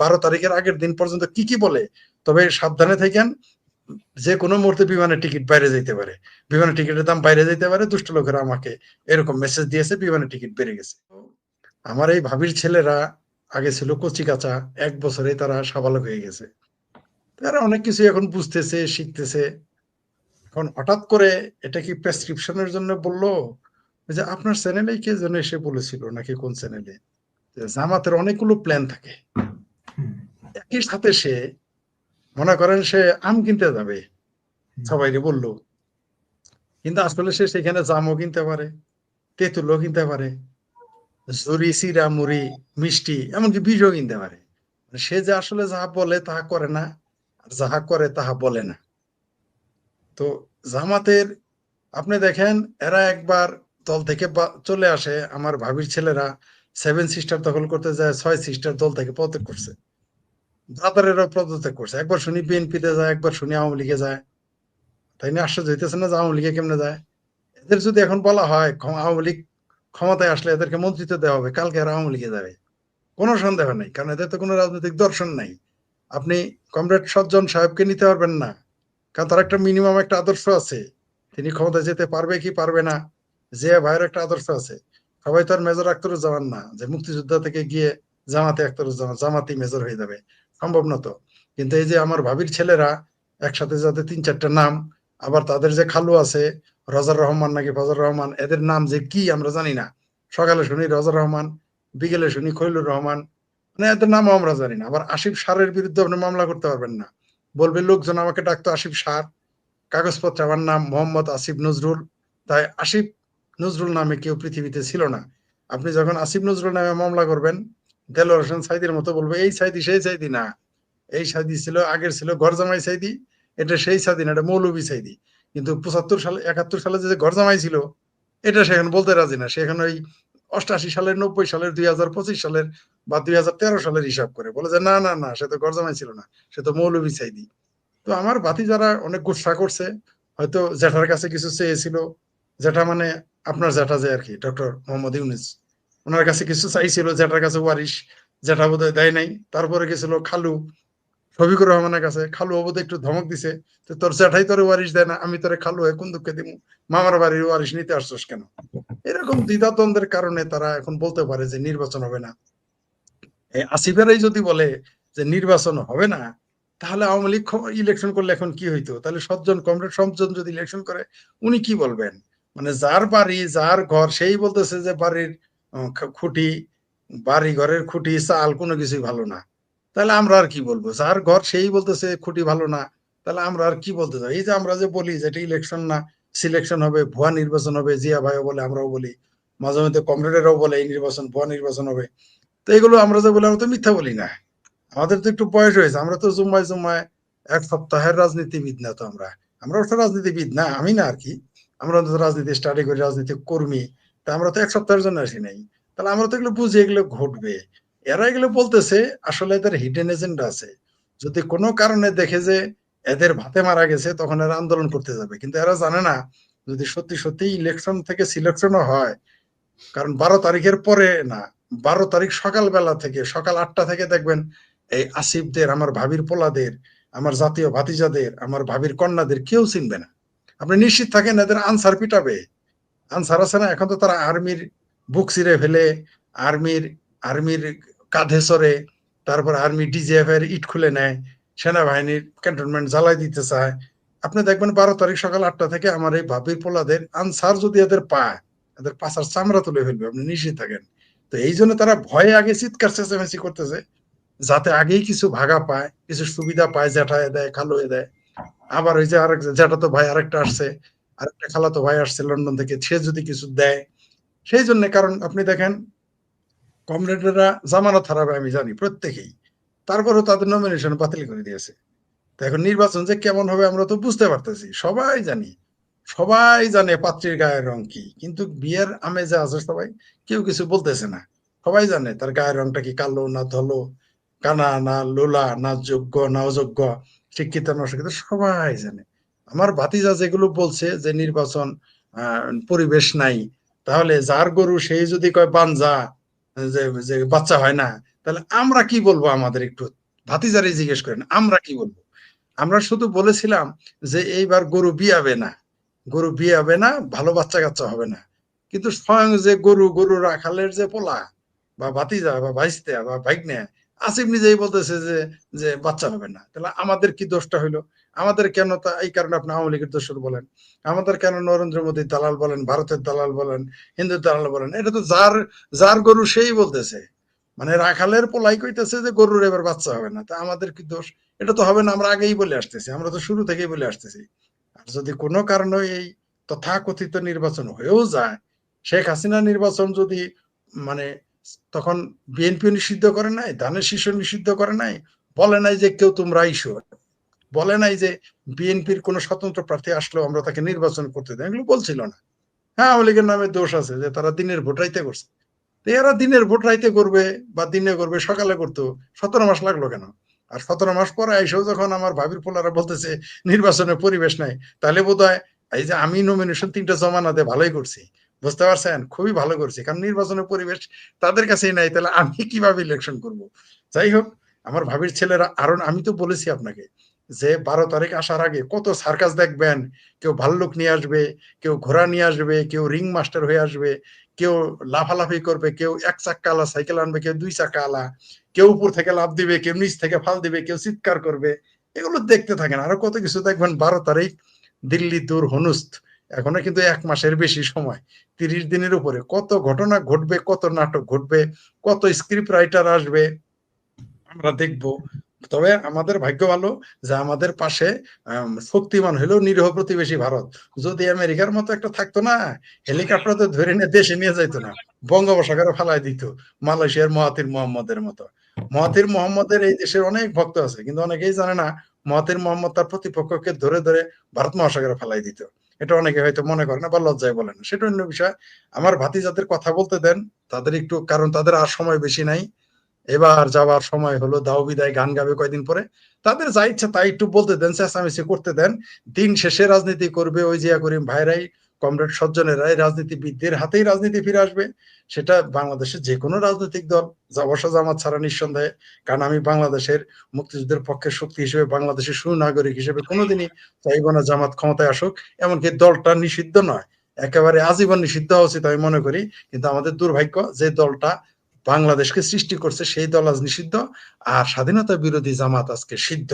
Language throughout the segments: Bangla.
12 তারিখের আগের দিন পর্যন্ত কি কি বলে, তবে সাবধানে থাকেন, যে কোনো মুহূর্তে বিমানের টিকিট বাইরে যেতে পারে, বিমানের টিকিটের দাম বাইরে যেতে পারে। দুষ্ট লোকেরা আমাকে এরকম মেসেজ দিয়েছে বিমানের টিকিট বেড়ে গেছে। আমার এই ভাবির ছেলেরা আগে ছিল কচি কাঁচা, 1 বছরে তারা সাবালক হয়ে গেছে। তারা অনেক কিছু এখন বুঝতেছে, শিখতেছে। এখন হঠাৎ করে এটা কি প্রেসক্রিপশনের জন্য বললো? যে আপনার চ্যানেলে কে যেন এসে বলেছিল নাকি কোন চ্যানেলে, জামাতের অনেকগুলো প্ল্যান থাকে, একই সাথে সে মনে করেন সে আম কিনতে যাবে, সবাইকে বললো, কিন্তু আসলে সে সেখানে জামও কিনতে পারে, তেঁতুলও কিনতে পারে, ঝুরি চিরা মুড়ি মিষ্টি এমনকি বীজও কিনতে পারে। সে যে আসলে যাহা বলে তাহা করে না, আর যাহা করে তাহা বলে না। তো জামাতের আপনি দেখেন, এরা একবার দল থেকে চলে আসে, আমার ভাবির ছেলেরা 7 সিস্টার দখল করতে যায়, 6 সিস্টার দল থেকে পদত্যাগ করছে, ব্রাদারেরও পদত্যাগ করছে। একবার শুনি বিএনপিতে যায়, একবার শুনি আওয়ামী লীগে যায়। তাই না? আশ্চর্য হইতেছে না যে আওয়ামী লীগে কেমনে যায়? এদের যদি এখন বলা হয় আওয়ামী লীগ ক্ষমতায় আসলে এদেরকে মন্ত্রিত্ব দেওয়া হবে, কালকে আর আওয়ামী লীগে যাবে, কোনো সন্দেহ নেই, কারণ এদের তো কোনো রাজনৈতিক দর্শন নাই। আপনি কমরেড সজ্জন সাহেবকে নিতে পারবেন না, কারণ তার একটা মিনিমাম একটা আদর্শ আছে, তিনি ক্ষমতায় যেতে পারবে কি পারবে না। জিয়া ভাইয়ের একটা আদর্শ আছে। সবাই তো আর মেজর আখতারুজ্জামান না যে মুক্তিযোদ্ধা থেকে গিয়ে জামাতে আখতারুজ্জামান, জামাতি মেজর হয়ে যাবে, সম্ভব না তো। কিন্তু এই যে আমার ভাবির ছেলেরা একসাথে যাতে 3-4টা নাম, আবার তাদের যে খালু আছে রজার রহমান নাকি ফজর রহমান, এদের নাম যে কি আমরা জানি না। সকালে শুনি রজার রহমান, বিকেলে শুনি খৈলুর রহমান, মানে এদের নামও আমরা জানি না। আবার আসিফ সারের বিরুদ্ধে আপনি মামলা করতে পারবেন না, বলবে লোকজন আমাকে ডাকতো আসিফ সার, কাগজপত্রে আমার নাম মোহাম্মদ আসিফ নজরুল। তাই আসিফ নজরুল নামে কেউ পৃথিবীতে ছিল না। আপনি যখন আসিফ নজরুল নামে মামলা করবেন, দেলোয়ার হোসেন সাইদির মতো বলবে এই সাইদি সেই সাইদি না, এই সাইদি ছিল আগের ছিল ঘরজামাই সাইদি, এটা সেই সাইদি না, এটা মৌলবী সাইদি। কিন্তু 75 সালে 71 সালে যে ঘরজামাই ছিল এটা সে এখন বলতে রাজি না, সে এখন ওই 88 সালের 90 সালের 2025 সালের বা 2013 সালের হিসাব করে বলে যে না না না, সে তো ঘরজামাই ছিল না, সে তো মৌলবী সাইদি। তো আমার ভাতি যারা অনেক গুসা করছে, হয়তো জ্যাঠার কাছে কিছু চেয়েছিল, জ্যাঠা মানে আপনার জ্যাঠা যে আর কি ডক্টর মোহাম্মদ ইউনুস, ওনার কাছে কিছু চাইছিল, জ্যাঠার কাছে ওয়ারিশ, জ্যাঠা বোধহয় দেয় নাই। তারপরে গেছিল খালু শফিকুর রহমানের কাছে, খালু বোধহয় একটু ধমক দিছে, তো তোর জ্যাঠাই তোরে ওয়ারিশ দেয় না, আমি তোরে খালু হয়ে কোন দুঃখে দিব, মামার বাড়ির ওয়ারিশ নিতে আসছস কেন? এরকম দ্বিধাদ্বন্দ্বের কারণে তারা এখন বলতে পারে যে নির্বাচন হবে না। এই আসিফেরাই যদি বলে যে নির্বাচন হবে না, তাহলে আওয়ামী লীগ ইলেকশন করলে এখন কি হইতো? তাহলে সজ্জন কমরেড সজ্জন যদি ইলেকশন করে, উনি কি বলবেন? মানে যার বাড়ি যার ঘর সেই বলতেছে যে বাড়ির খুঁটি, বাড়ি ঘরের খুঁটি চাল কোনো কিছুই ভালো না, তাহলে আমরা আর কি বলবো? যার ঘর সেই বলতেছে খুঁটি ভালো না, তাহলে আমরা আর কি বলতে চাই? এই যে আমরা যে বলি যে এটা ইলেকশন না, সিলেকশন হবে, ভুয়া নির্বাচন হবে, জিয়া ভাইও বলে, আমরাও বলি, মাঝে মধ্যে কমরেডেরাও বলে এই নির্বাচন ভুয়া নির্বাচন হবে। তো এগুলো আমরা যে বলি, আমরা তো মিথ্যা বলি না। আমাদের তো একটু বয়স হয়েছে, আমরা তো জুম্মায় জুম্মায় 1 সপ্তাহের রাজনীতিবিদ না তো। আমরা আমরা তো রাজনীতিবিদ না, আমি না আর কি, আমরা তো রাজনীতি স্টাডি করি, রাজনীতি কর্মী। তা আমরা তো 1 সপ্তাহের জন্য আসি নাই, তাহলে আমরা তো এগুলো বুঝি এগুলো ঘটবে। এরা এগুলো বলতেছে, আসলে এদের হিডেন এজেন্ডা আছে। যদি কোনো কারণে দেখে যে এদের ভাতে মারা গেছে, তখন এরা আন্দোলন করতে যাবে, কিন্তু এরা জানে না যদি সত্যি সত্যি ইলেকশন থেকে সিলেকশনও হয়, কারণ 12 তারিখের পরে না, 12 তারিখ সকালবেলা থেকে সকাল 8টা থেকে দেখবেন এই আসিফদের, আমার ভাবির পোলাদের, আমার জাতীয় ভাতিজাদের, আমার ভাবির কন্যাদের কেউ চিনবে না। আপনি নিশ্চিত থাকেন এদের আনসার পিটাবে। আনসার আছে না, এখন তো তারা আর্মির বুক ছিঁড়ে ফেলে, আর্মির আর্মির কাঁধে চড়ে, তারপর আর্মি ডিজিএফ এর ইট খুলে নেয়, সেনাবাহিনীর ক্যান্টনমেন্ট জ্বালাই দিতে চায়। আপনি দেখবেন 12 তারিখ সকাল 8টা থেকে আমার এই ভাবির পোলাদের আনসার যদি এদের পায়, এদের পাছার চামড়া তুলে ফেলবে, আপনি নিশ্চিত থাকেন। তো এই জন্য তারা ভয়ে আগে চিৎকার চেঁচামেচি করতেছে, যাতে আগেই কিছু ভাগা পায়, কিছু সুবিধা পায়, জ্যাঠায় দেয়, খালো দেয়। আবার ওই যে আরেক জ্যাঠা তো ভাই আরেকটা আসছে, আরেকটা খালাতো ভাই আসছে লন্ডন থেকে, সে যদি কিছু দেয়, সেই জন্য। কারণ আপনি দেখেন কমরেডরা জামানত হারাবে আমি জানি প্রত্যেকেই, তারপরেও তাদের নমিনেশন বাতিল করে দিয়েছে। তো এখন নির্বাচন যে কেমন হবে আমরা তো বুঝতে পারতেছি, সবাই জানি, সবাই জানে পাত্রীর গায়ের রং কি, কিন্তু বিয়ের আমেজে আছে সবাই, কেউ কিছু বলতেছে না। সবাই জানে তার গায়ের রংটা কি, কালো না ধলো, কানা না লোলা, না যোগ্য না অযোগ্য, শিক্ষিত না অশিক্ষিত, সবাই জানে। আমার ভাতিজা যেগুলো বলছে যে নির্বাচন পরিবেশ নাই, তাহলে যার গরু সেই যদি কয় বানজা, যে যে বাচ্চা হয় না, তাহলে আমরা কি বলবো? আমাদের একটু ভাতিজারে জিজ্ঞেস করেন, আমরা কি বলবো? আমরা শুধু বলেছিলাম যে এইবার গরু বিয়াবে না, গরু বিয়াবে না, ভালো বাচ্চা কাচ্চা হবে না। কিন্তু স্বয়ং যে গরু রাখালের যে পোলা বা ভাতিজা বা ভাইস্তা বা ভাগ্নে, আসিফ নিজেই বলতেছে যে যে বাচ্চা হবে না। তাহলে আমাদের কি দোষটা হইলো? আমাদের কেন তা এই কারণে আপনি আওয়ামী লীগের দোষর বলেন, আমাদের কেন নরেন্দ্র মোদীর দালাল বলেন, ভারতের দালাল বলেন, হিন্দুর দালাল বলেন? এটা তো যার যার গরু সেই বলতেছে, মানে রাখালের পোলাই কইতেছে যে গরুর এবার বাচ্চা হবে না। তা আমাদের কি দোষ? এটা তো হবে না, আমরা আগেই বলে আসতেছি, আমরা তো শুরু থেকেই বলে আসতেছি। আর যদি কোনো কারণে এই তথাকথিত নির্বাচন হয়েও যায়, শেখ হাসিনা নির্বাচন যদি মানে তখন বিএনপি নিষিদ্ধ করে নাই, ধানের শীর্ষ নিষিদ্ধ করে নাই, বলে নাই যে কেউ তোমরা আইসো, বলে নাই যে বিএনপির কোন স্বতন্ত্র প্রার্থী আসলেও আমরা তাকে নির্বাচন করতে দেয়, এগুলো বলছিল না। হ্যাঁ, আওয়ামী লীগের নামে দোষ আছে যে তারা দিনের ভোট রাইতে করছে। তো এরা দিনের ভোট রাইতে করবে বা দিনে করবে, সকালে করতো, 17 মাস লাগলো কেন? আর 17 মাস পরে আইসেও যখন আমার ভাবির পোলারা বলতেছে নির্বাচনের পরিবেশ নাই, তাহলে বোধ হয় এই যে আমি নমিনেশন 3টা জমা না দিয়ে ভালোই করছি, বুঝতে পারছেন? খুবই ভালো করছি, কারণ নির্বাচনের পরিবেশ তাদের কাছেই নাই, তাহলে আমি কিভাবে ইলেকশন করব? যাই হোক, আমার ভাবির ছেলেরা আরো, আমি তো বলেছি আপনাকে যে 12 তারিখ আসার আগে কত সার্কাস দেখবেন, কেউ ভাল্লুক নিয়ে আসবে, কেউ ঘোড়া নিয়ে আসবে, কেউ রিং মাস্টার হয়ে আসবে, কেউ লাফালাফি করবে, কেউ 1 চাক্কা সাইকেল আনবে, কেউ 2 চাক্কা, কেউ উপর থেকে লাফ দিবে, কেউ নিচ থেকে ফাল দিবে, কেউ চিৎকার করবে। এগুলো দেখতে থাকেন, আরো কত কিছু দেখবেন। 12 তারিখ দিল্লি দূর হনুস্ত, এখনো কিন্তু 1 মাসের বেশি সময়, 30 দিনের উপরে কত ঘটনা ঘটবে, কত নাটক ঘটবে, কত স্ক্রিপ্ট রাইটার আসবে, আমরা দেখব। তবে আমাদের ভাগ্য ভালো যে আমাদের পাশে শক্তিমান হলেও নিরীহ প্রতিবেশী ভারত। যদি আমেরিকার মতো একটা থাকতো না, হেলিকপ্টার তো ধরে নিয়ে দেশে নিয়ে যাইতো না, বঙ্গোপসাগরে ফালাই দিত, মালয়েশিয়ার মহাতির মোহাম্মদের মতো। মহাতির মোহাম্মদের এই দেশের অনেক ভক্ত আছে, কিন্তু অনেকেই জানে না মহাতির মোহাম্মদ তার প্রতিপক্ষকে ধরে ধরে ভারত মহাসাগরে ফালাই দিত। এটা অনেকে হয়তো মনে করে না বা লজ্জায় বলে না, সেটা অন্য বিষয়। আমার ভাতিজাদের কথা বলতে দেন, তাদের একটু, কারণ তাদের আর সময় বেশি নাই। এবার যাওয়ার সময় হলো, দাও বিদায় গান গাবে কয়দিন পরে, তাদের যা ইচ্ছা তাই একটু বলতে দেন, চেঁচামেচি করতে দেন। দিন শেষে রাজনীতি করবে ওই জিয়া করিম ভাইরাই, কমরেড সজ্জনেরাই, রাজনীতিবিদদের হাতেই রাজনীতি ফিরে আসবে। সেটা বাংলাদেশের যে কোনো রাজনৈতিক দল, অবশ্য জামাত ছাড়া নিঃসন্দেহে। কারণ আমি বাংলাদেশের মুক্তিযুদ্ধের পক্ষের শক্তি হিসেবে, বাংলাদেশের সুনাগরিক হিসেবে কোনোদিনই চাইব না জামাত ক্ষমতায় আসুক। এমনকি দলটা নিষিদ্ধ নয়, একেবারে আজীবন নিষিদ্ধ হওয়া উচিত আমি মনে করি। কিন্তু আমাদের দুর্ভাগ্য, যে দলটা বাংলাদেশকে সৃষ্টি করছে সেই দল আজ নিষিদ্ধ, আর স্বাধীনতা বিরোধী জামাত আজকে সিদ্ধ।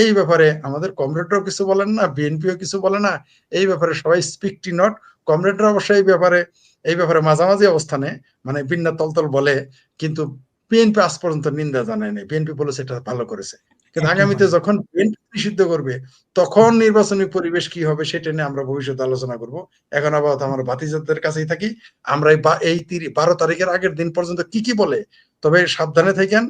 এই ব্যাপারে আমাদের কমরেডরাও কিছু বলেন না, বিএনপিও কিছু বলে না। এই ব্যাপারে সবাই স্পিক নট। কমরেডরা অবশ্যই এই ব্যাপারে মাঝামাঝি অবস্থানে, মানে বিন্না তলতল বলে, কিন্তু বিএনপি আজ পর্যন্ত নিন্দা জানায়নি। বিএনপি বলেছে এটা ভালো করেছে। কিন্তু আগামীতে একেবারে যখন বিএনপি নিষিদ্ধ করবে, তখন নির্বাচনী পরিবেশ কি হবে সেটা নিয়ে আমরা ভবিষ্যতে আলোচনা করব। এখন আপাতত আমরা ভাতিজাদের কাছেই থাকি। আমরা এই 12 তারিখের আগের দিন পর্যন্ত কি কি বলে, তবে সাবধানে থাকেন।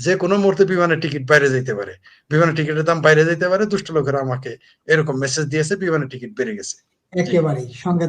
যে কোনো মুহূর্তে বিমানের টিকিট বাইরে যেতে পারে, বিমানের টিকিটের দাম বাইরে যেতে পারে। দুষ্ট লোকেরা আমাকে এরকম মেসেজ দিয়েছে বিমানের টিকিট বেড়ে গেছে। জি। একেবারেই সঙ্গে